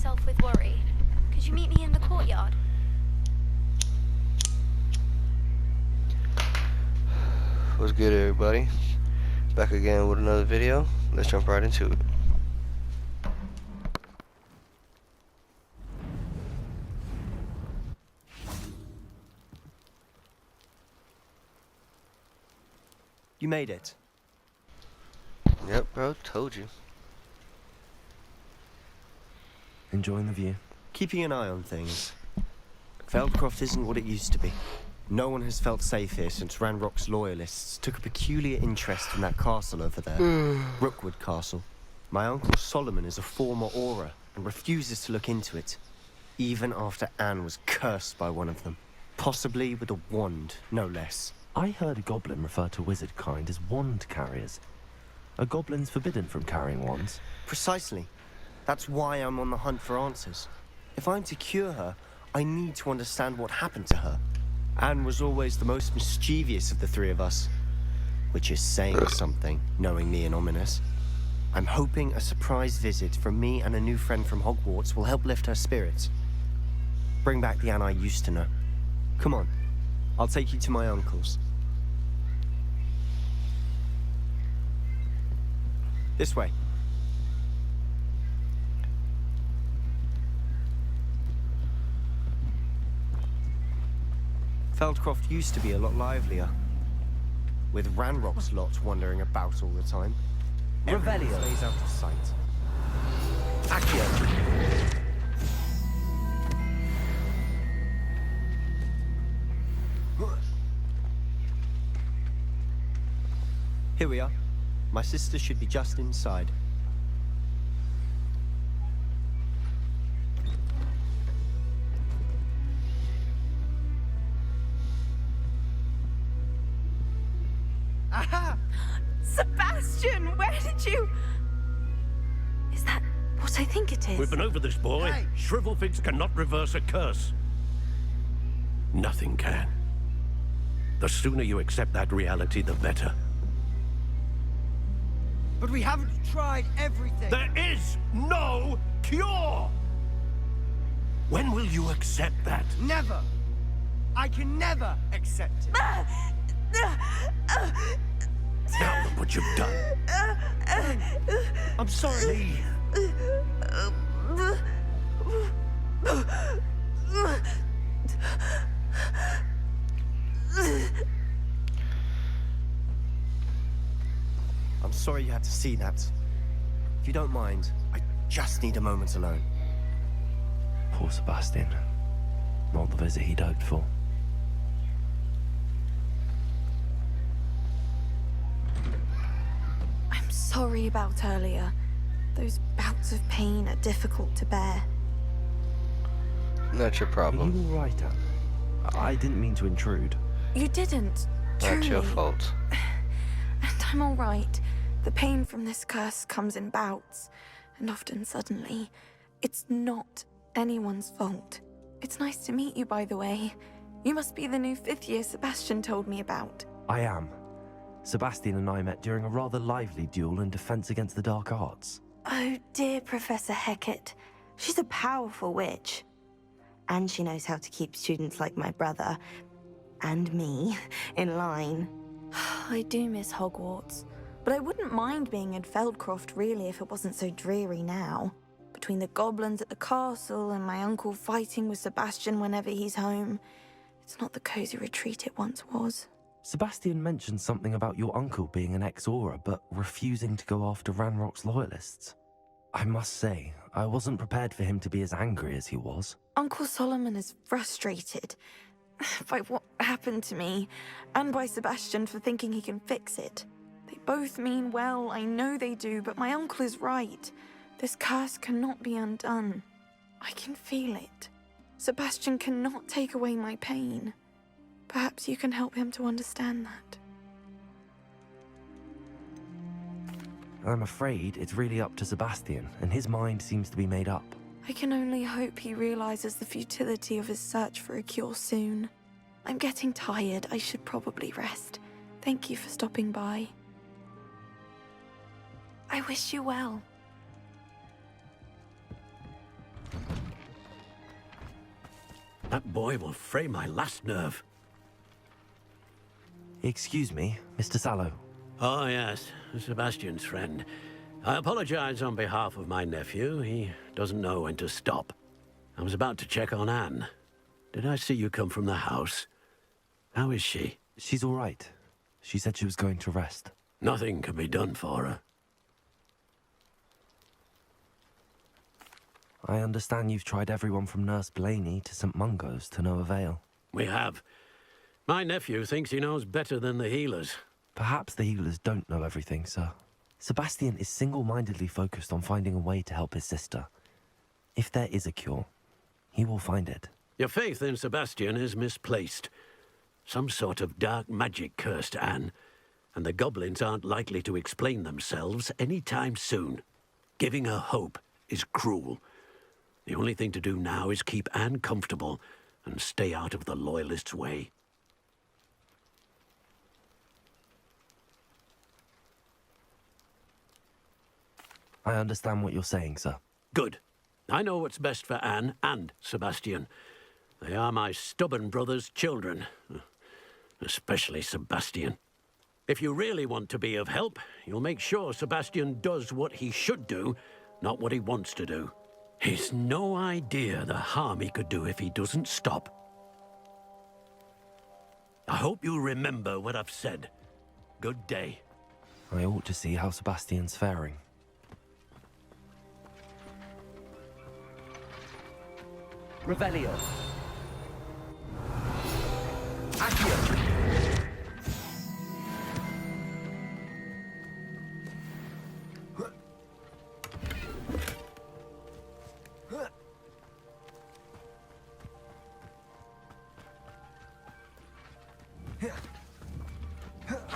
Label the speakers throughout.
Speaker 1: yourself with worry. Could you meet me in the courtyard?
Speaker 2: What's good, everybody? Back again with another video. Let's jump right into it.
Speaker 3: You made it.
Speaker 2: Yep, bro, told you.
Speaker 4: Enjoying the view?
Speaker 3: Keeping an eye on things. Feldcroft isn't what it used to be. No one has felt safe here since Ranrock's loyalists took a peculiar interest in that castle over there. Rookwood Castle. My uncle Solomon is a former Auror and refuses to look into it, even after Anne was cursed by one of them. Possibly with a wand, no less.
Speaker 4: I heard a goblin refer to wizard kind as wand carriers. Are goblins forbidden from carrying wands?
Speaker 3: Precisely. That's why I'm on the hunt for answers. If I'm to cure her, I need to understand what happened to her. Anne was always the most mischievous of the three of us. Which is saying something, knowing me and ominous. I'm hoping a surprise visit from me and a new friend from Hogwarts will help lift her spirits. Bring back the Anne I used to know. Come on, I'll take you to my uncle's. This way. Feldcroft used to be a lot livelier, with Ranrock's lot wandering about all the time. Revelio stays out of sight. Accio. Here we are. My sister should be just inside.
Speaker 1: Aha! Sebastian, where did you... Is that what I think it is?
Speaker 5: We've been over this, boy.
Speaker 3: Hey.
Speaker 5: Shrivelfigs cannot reverse a curse. Nothing can. The sooner you accept that reality, the better.
Speaker 6: But we haven't tried everything.
Speaker 5: There is no cure! When will you accept that?
Speaker 6: Never. I can never accept it.
Speaker 5: Now look what you've done.
Speaker 3: I'm sorry. I'm sorry you had to see that. If you don't mind, I just need a moment alone.
Speaker 4: Poor Sebastian. Not the visit he'd hoped for.
Speaker 1: I'm sorry about earlier. Those bouts of pain are difficult to bear.
Speaker 2: Not your
Speaker 4: Are you
Speaker 2: problem.
Speaker 4: all right, Anne? I didn't mean to intrude.
Speaker 1: You didn't.
Speaker 2: Not your
Speaker 1: Truly.
Speaker 2: fault.
Speaker 1: And I'm all right. The pain from this curse comes in bouts, and often suddenly. It's not anyone's fault. It's nice to meet you, by the way. You must be the new 5th year Sebastian told me about.
Speaker 4: I am. Sebastian and I met during a rather lively duel in defense against the dark arts.
Speaker 7: Oh, dear Professor Hecat. She's a powerful witch. And she knows how to keep students like my brother, and me, in line.
Speaker 1: I do miss Hogwarts, but I wouldn't mind being in Feldcroft, really, if it wasn't so dreary now. Between the goblins at the castle and my uncle fighting with Sebastian whenever he's home, it's not the cozy retreat it once was.
Speaker 4: Sebastian mentioned something about your uncle being an ex-Auror, but refusing to go after Ranrock's loyalists. I must say, I wasn't prepared for him to be as angry as he was.
Speaker 1: Uncle Solomon is frustrated by what happened to me, and by Sebastian for thinking he can fix it. They both mean well, I know they do, but my uncle is right. This curse cannot be undone. I can feel it. Sebastian cannot take away my pain. Perhaps you can help him to understand that.
Speaker 4: I'm afraid it's really up to Sebastian, and his mind seems to be made up.
Speaker 1: I can only hope he realizes the futility of his search for a cure soon. I'm getting tired. I should probably rest. Thank you for stopping by. I wish you well.
Speaker 5: That boy will fray my last nerve.
Speaker 4: Excuse me, Mr. Sallow.
Speaker 5: Oh, yes, Sebastian's friend. I apologize on behalf of my nephew. He doesn't know when to stop. I was about to check on Anne. Did I see you come from the house? How is she?
Speaker 4: She's all right. She said she was going to rest.
Speaker 5: Nothing can be done for her.
Speaker 4: I understand you've tried everyone from Nurse Blaney to St. Mungo's to no avail.
Speaker 5: We have. My nephew thinks he knows better than the healers.
Speaker 4: Perhaps the healers don't know everything, sir. Sebastian is single-mindedly focused on finding a way to help his sister. If there is a cure, he will find it.
Speaker 5: Your faith in Sebastian is misplaced. Some sort of dark magic cursed Anne, and the goblins aren't likely to explain themselves anytime soon. Giving her hope is cruel. The only thing to do now is keep Anne comfortable and stay out of the Loyalists' way.
Speaker 4: I understand what you're saying, sir.
Speaker 5: Good. I know what's best for Anne and Sebastian. They are my stubborn brother's children. Especially Sebastian. If you really want to be of help, you'll make sure Sebastian does what he should do, not what he wants to do. He's no idea the harm he could do if he doesn't stop. I hope you'll remember what I've said. Good day.
Speaker 4: I ought to see how Sebastian's faring.
Speaker 6: Revelio. Accio.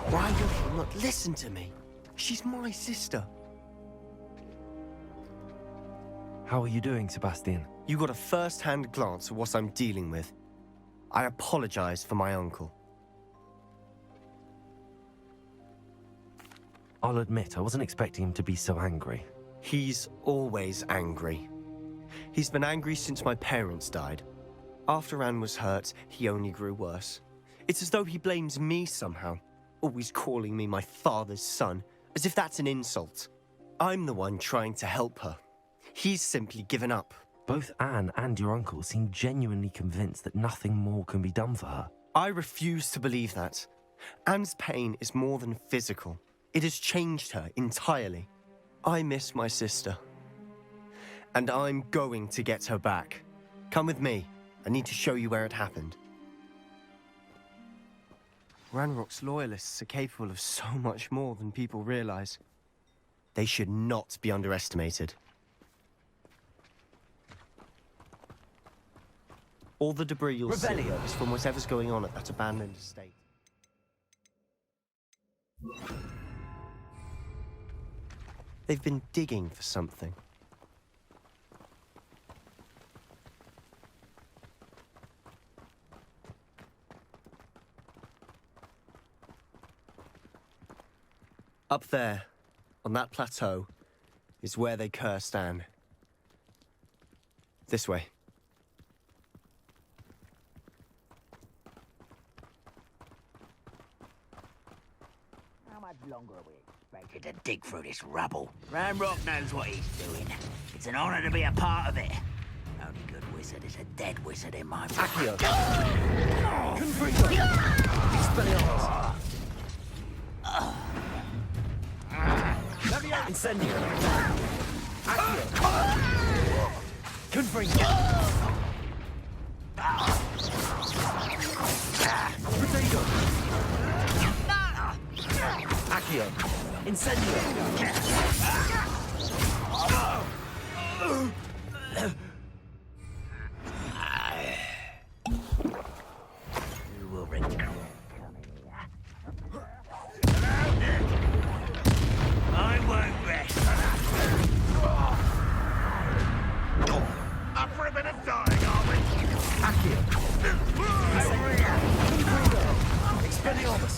Speaker 3: Why will you not listen to me? She's my sister.
Speaker 4: How are you doing, Sebastian?
Speaker 3: You got a first-hand glance at what I'm dealing with. I apologize for my uncle.
Speaker 4: I'll admit, I wasn't expecting him to be so angry.
Speaker 3: He's always angry. He's been angry since my parents died. After Anne was hurt, he only grew worse. It's as though he blames me somehow, always calling me my father's son, as if that's an insult. I'm the one trying to help her. He's simply given up.
Speaker 4: Both Anne and your uncle seem genuinely convinced that nothing more can be done for her.
Speaker 3: I refuse to believe that. Anne's pain is more than physical. It has changed her entirely. I miss my sister. And I'm going to get her back. Come with me. I need to show you where it happened. Ranrock's loyalists are capable of so much more than people realize. They should not be underestimated. All the debris you'll see is from whatever's going on at that abandoned estate. They've been digging for something. Up there, on that plateau, is where they cursed Anne. This way.
Speaker 8: How much longer are we expected to dig through this rubble? Ranrock knows what he's doing. It's an honor to be a part of it. Only good wizard is a dead wizard in my book.
Speaker 3: Accio! Confringo! Expelliarmus! Incendio! Accio! Confringo! Protego! Accio! Incendio!
Speaker 8: You will return. I won't rest. Up for a bit of dying, are we?
Speaker 3: Accio! Confringo! Expelliarmus!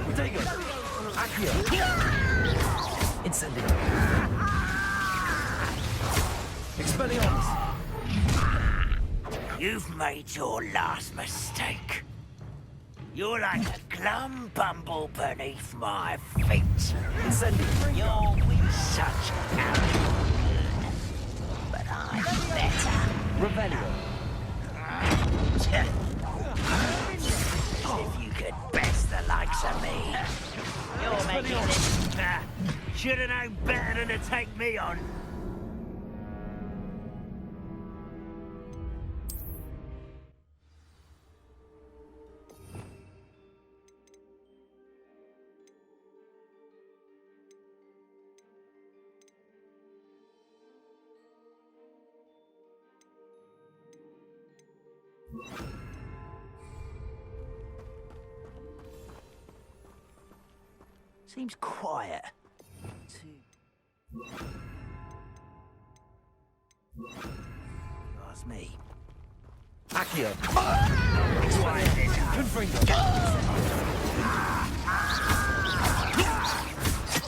Speaker 3: Protego! Accio! Incendio! Expelliarmus!
Speaker 8: You've made your last mistake. You're like a glum bumble beneath my feet. You're with such arrogance. But I'm better.
Speaker 3: Revelio.
Speaker 8: If you could best the likes of me, you're making this. Should have known better than to take me on. Seems quiet. That's me.
Speaker 3: Accio.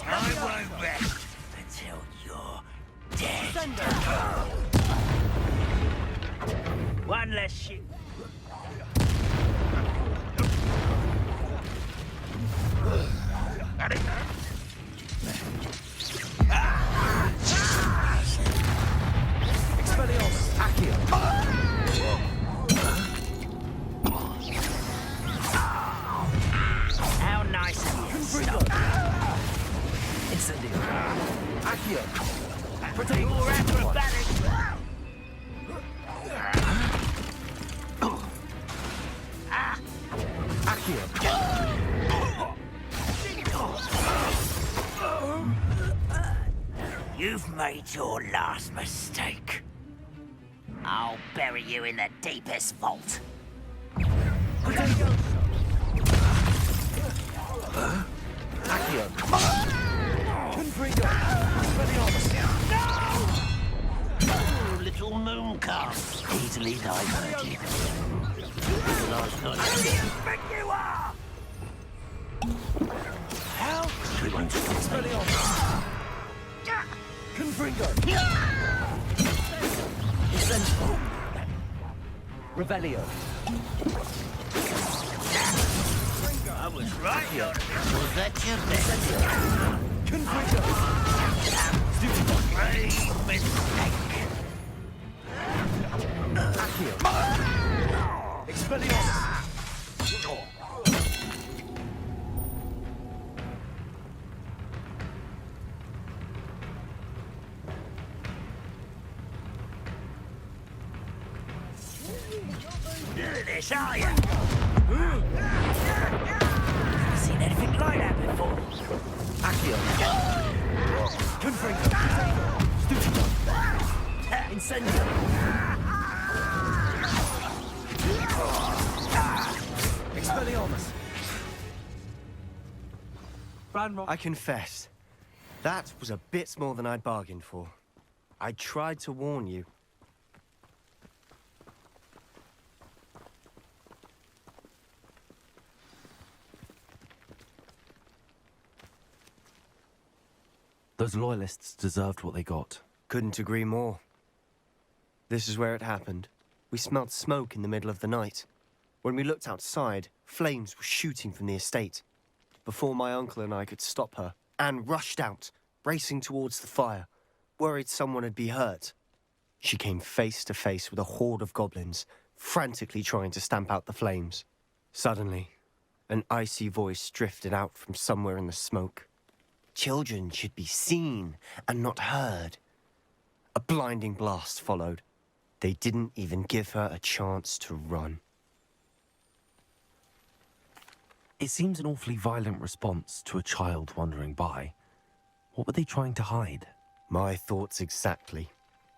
Speaker 8: I won't rest until you're dead. One less shit.
Speaker 3: Expelliarmus. Accio.
Speaker 8: How nice of you. Stop.
Speaker 3: Incendio. Accio.
Speaker 8: Protect more acrobatics.
Speaker 3: Accio.
Speaker 8: You've made your last mistake. I'll bury you in the deepest vault.
Speaker 3: Accio. Confringo. Expelliarmus.
Speaker 8: Oh, little mooncalf. Easily diverted. I expect you are! How? We won't stop.
Speaker 3: Expelliarmus. Confringo. Incendio. Revelio.
Speaker 8: I was right, was that your best?
Speaker 3: Confringo.
Speaker 8: Great mistake.
Speaker 3: Accio. Expelliarmus.
Speaker 8: Doing this, are you? Seen anything like that before?
Speaker 3: Accio. Confringo. Stupidon. Incendio. Expelliarmus. I confess, that was a bit more than I'd bargained for. I tried to warn you.
Speaker 4: Those loyalists deserved what they got.
Speaker 3: Couldn't agree more. This is where it happened. We smelled smoke in the middle of the night. When we looked outside, flames were shooting from the estate. Before my uncle and I could stop her, Anne rushed out, racing towards the fire, worried someone had been hurt. She came face to face with a horde of goblins, frantically trying to stamp out the flames. Suddenly, an icy voice drifted out from somewhere in the smoke. Children should be seen and not heard. A blinding blast followed. They didn't even give her a chance to run.
Speaker 4: It seems an awfully violent response to a child wandering by. What were they trying to hide?
Speaker 3: My thoughts exactly.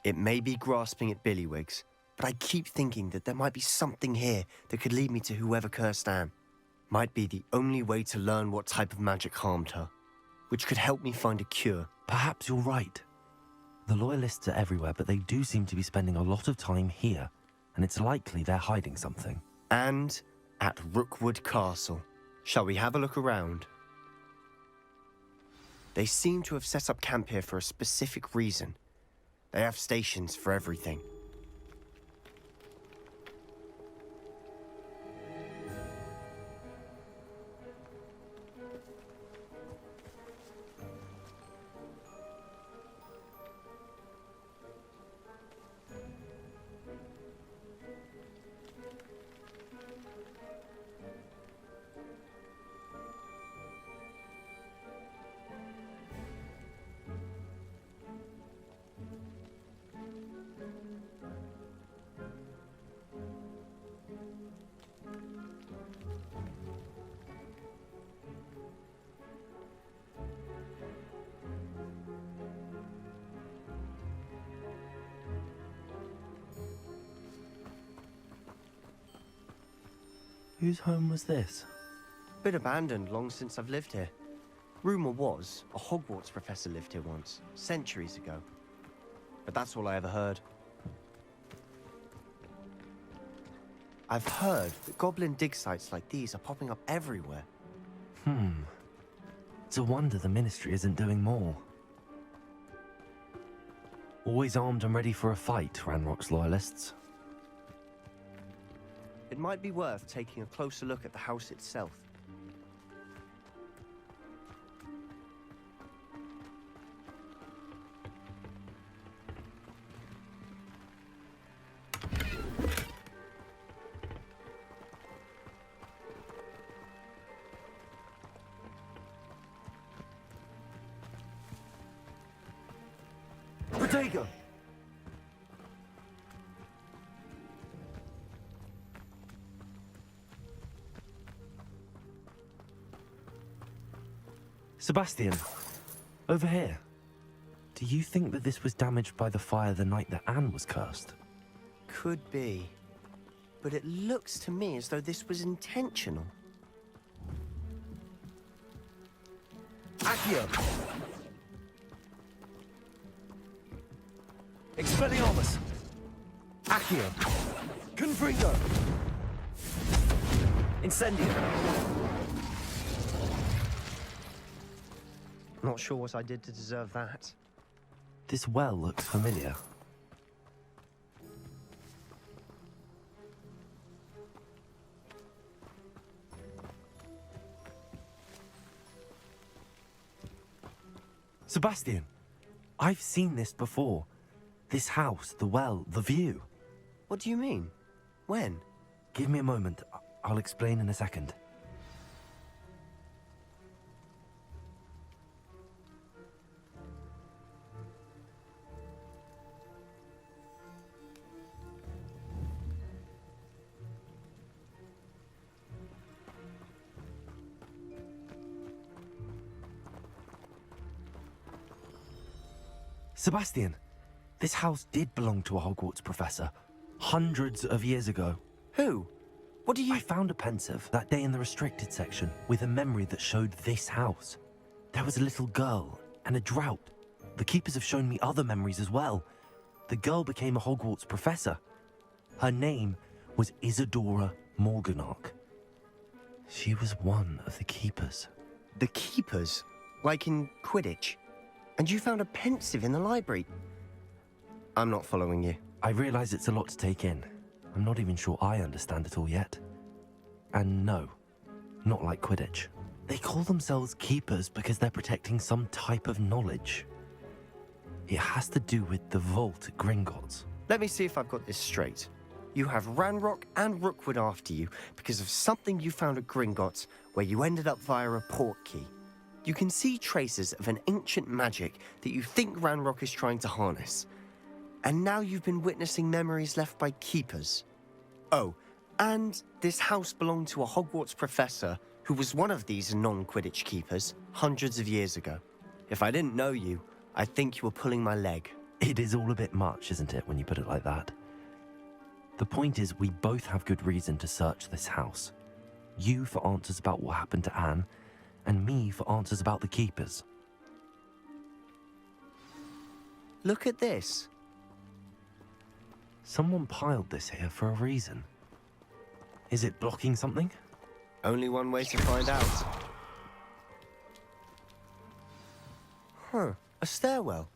Speaker 3: It may be grasping at Billywigs, but I keep thinking that there might be something here that could lead me to whoever cursed Anne. Might be the only way to learn what type of magic harmed her, which could help me find a cure.
Speaker 4: Perhaps you're right. The Loyalists are everywhere, but they do seem to be spending a lot of time here, and it's likely they're hiding something.
Speaker 3: And at Rookwood Castle. Shall we have a look around? They seem to have set up camp here for a specific reason. They have stations for everything.
Speaker 4: Whose home was this?
Speaker 3: Been abandoned long since I've lived here. Rumor was, a Hogwarts professor lived here once, centuries ago. But that's all I ever heard. I've heard that goblin dig sites like these are popping up everywhere.
Speaker 4: It's a wonder the Ministry isn't doing more. Always armed and ready for a fight, Ranrock's loyalists.
Speaker 3: It might be worth taking a closer look at the house itself.
Speaker 4: Protego! Sebastian, over here. Do you think that this was damaged by the fire the night that Anne was cursed?
Speaker 3: Could be. But it looks to me as though this was intentional.
Speaker 4: Accio! Expelliarmus! Accio! Confringo! Incendio!
Speaker 3: Not sure what I did to deserve that.
Speaker 4: This well looks familiar. Sebastian, I've seen this before. This house, the well, the view.
Speaker 3: What do you mean? When?
Speaker 4: Give me a moment. I'll explain in a second. Sebastian, this house did belong to a Hogwarts professor, hundreds of years ago.
Speaker 3: Who? What do you...
Speaker 4: I found a pensive that day in the restricted section with a memory that showed this house. There was a little girl and a drought. The keepers have shown me other memories as well. The girl became a Hogwarts professor. Her name was Isadora Morganach. She was one of the keepers.
Speaker 3: The keepers? Like in Quidditch? And you found a pensive in the library? I'm not following you.
Speaker 4: I realize it's a lot to take in. I'm not even sure I understand it all yet. And no, not like Quidditch. They call themselves keepers because they're protecting some type of knowledge. It has to do with the vault at Gringotts.
Speaker 3: Let me see if I've got this straight. You have Ranrock and Rookwood after you because of something you found at Gringotts where you ended up via a port key. You can see traces of an ancient magic that you think Ranrock is trying to harness. And now you've been witnessing memories left by keepers. Oh, and this house belonged to a Hogwarts professor who was one of these non-Quidditch keepers hundreds of years ago. If I didn't know you, I'd think you were pulling my leg.
Speaker 4: It is all a bit much, isn't it, when you put it like that? The point is, we both have good reason to search this house. You for answers about what happened to Anne, and me for answers about the keepers.
Speaker 3: Look at this.
Speaker 4: Someone piled this here for a reason. Is it blocking something?
Speaker 3: Only one way to find out. Huh, a stairwell.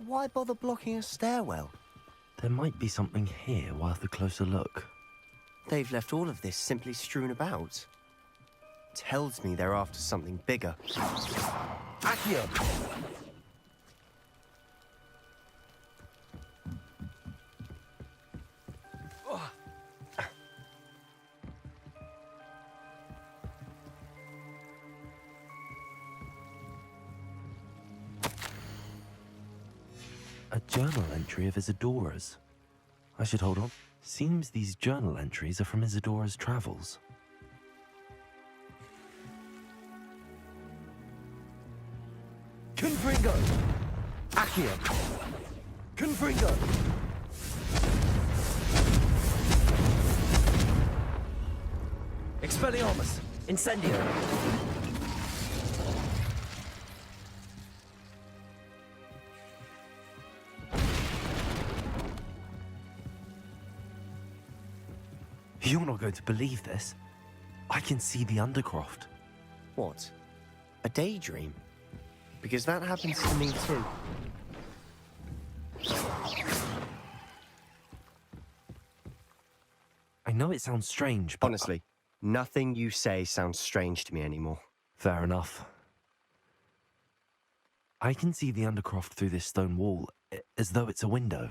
Speaker 3: Why bother blocking a stairwell?
Speaker 4: There might be something here worth a closer look.
Speaker 3: They've left all of this simply strewn about. Tells me they're after something bigger.
Speaker 4: Accio! A journal entry of Isadora's. I should hold on. Seems these journal entries are from Isadora's travels. Confringo! Accio! Confringo! Expelliarmus! Incendio! You're not going to believe this. I can see the Undercroft.
Speaker 3: What? A daydream? Because that happens to me too.
Speaker 4: I know it sounds strange, but...
Speaker 3: Honestly, nothing you say sounds strange to me anymore.
Speaker 4: Fair enough. I can see the Undercroft through this stone wall, as though it's a window.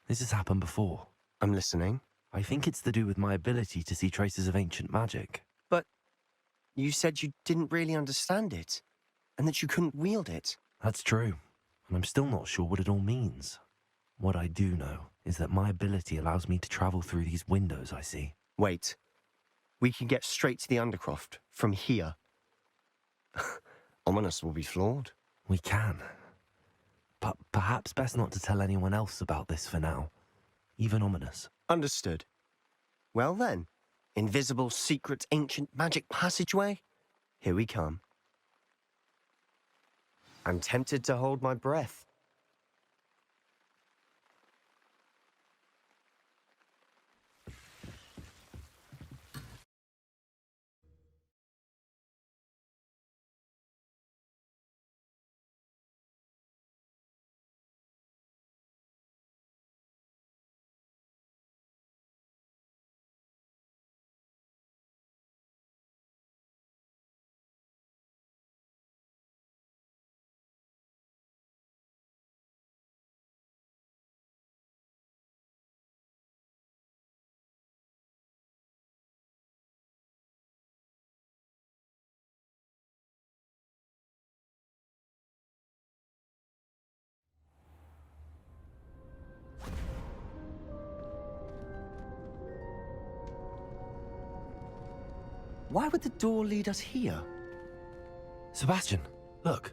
Speaker 4: This has happened before.
Speaker 3: I'm listening.
Speaker 4: I think it's to do with my ability to see traces of ancient magic.
Speaker 3: But you said you didn't really understand it, and that you couldn't wield it.
Speaker 4: That's true, and I'm still not sure what it all means. What I do know is that my ability allows me to travel through these windows I see.
Speaker 3: Wait. We can get straight to the Undercroft from here. Ominous will be floored.
Speaker 4: We can. But perhaps best not to tell anyone else about this for now. Even Ominous.
Speaker 3: Understood. Well then, invisible, secret, ancient magic passageway? Here we come. I'm tempted to hold my breath. Why would the door lead us here?
Speaker 4: Sebastian, look.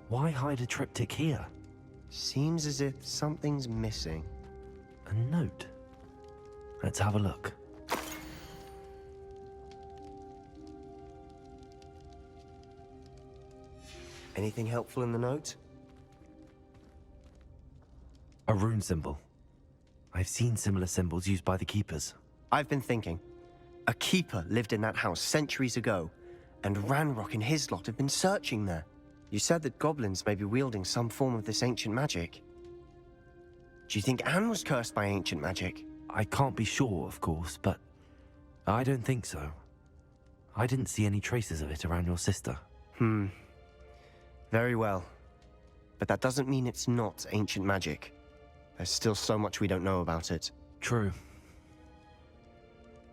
Speaker 4: Why hide a triptych here?
Speaker 3: Seems as if something's missing.
Speaker 4: A note. Let's have a look.
Speaker 3: Anything helpful in the note?
Speaker 4: A rune symbol. I've seen similar symbols used by the keepers.
Speaker 3: I've been thinking. A keeper lived in that house centuries ago, and Ranrock and his lot have been searching there. You said that goblins may be wielding some form of this ancient magic. Do you think Anne was cursed by ancient magic?
Speaker 4: I can't be sure, of course, but I don't think so. I didn't see any traces of it around your sister.
Speaker 3: Very well. But that doesn't mean it's not ancient magic. There's still so much we don't know about it.
Speaker 4: True.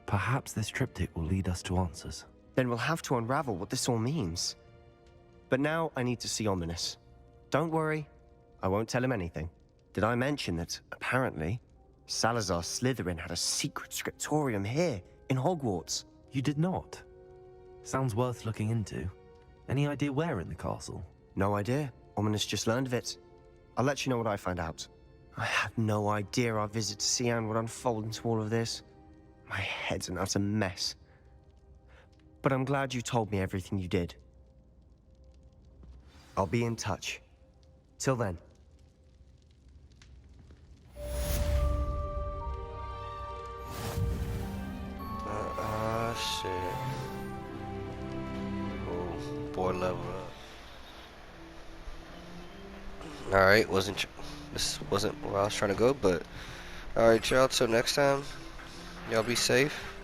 Speaker 4: Perhaps this triptych will lead us to answers.
Speaker 3: Then we'll have to unravel what this all means. But now I need to see Ominous. Don't worry, I won't tell him anything. Did I mention that, apparently, Salazar Slytherin had a secret scriptorium here, in Hogwarts?
Speaker 4: You did not? Sounds worth looking into. Any idea where in the castle?
Speaker 3: No idea. Ominous just learned of it. I'll let you know what I find out. I had no idea our visit to Sian would unfold into all of this. My head's an utter mess. But I'm glad you told me everything you did. I'll be in touch. Till then.
Speaker 2: Shit. Oh, boy, level up. Alright, this wasn't where I was trying to go, but alright, y'all, till next time, y'all be safe.